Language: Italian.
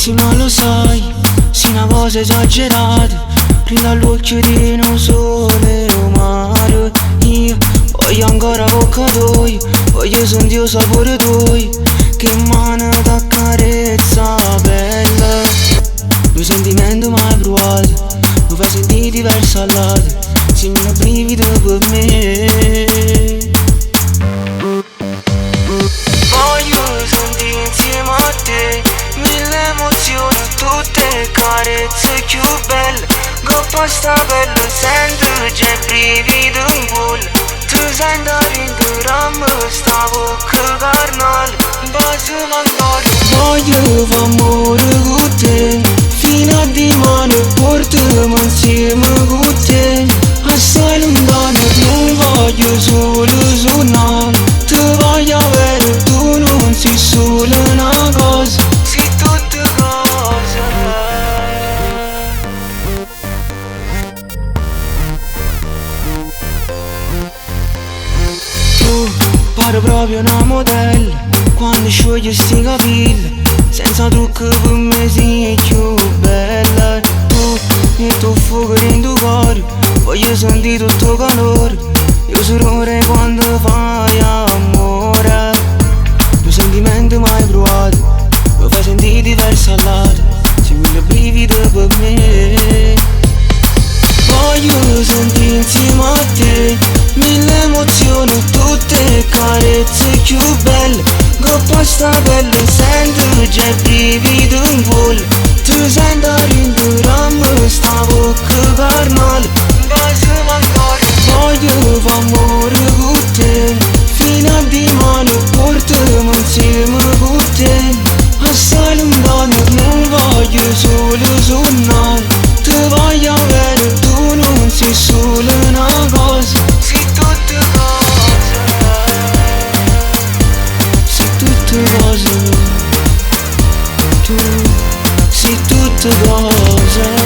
volessi ma lo sai, sì una cosa esagerata, prima l'occhio di un sole o mare. Io voglio ancora bocca d'oi, voglio sentire il sapore d'oi, che mano t'accarezza bella. Due sentimenti mai provati, mi fai sentire diversa all'altro, sembra un brivido per me. Voglio sentire insieme a te mille emozioni, tutte carezze più belle. Coppa sta bella, sento già il brivido in gola. Tu senti a rincorrermi sta bocca carnale, base mancare. Voglio fare amore con te, fino a dimane portami insieme con te. Assai lontano, non voglio solo suonare, ti voglio avere, tu non sei solo una cosa, sei tutte cose. Tu pare proprio una modella, quando sciogli sti capelli, senza trucco per me sei più bella. Tu metti un fuoco in tuo cuore, voglio sentire tutto calore, io sorore quando fai amore. Due sentimenti mai provati, mi fai sentire diversa all'altro, sei quel brivido per me. Voglio sentire insieme a te mille emozioni, tutte carezze più belle. Coppa sta bella, sento già il brivido in gola. Tu senti a rincorrermi sta bocca carnale, base mancare. Voglio fare amore con te, fino a dimane portami insieme con te. Assai lontano, non voglio solo suonare, ti voglio avere, tu non sei solo una cosa, sei tutte cose, sei tutte cose, tu sei tutte cose.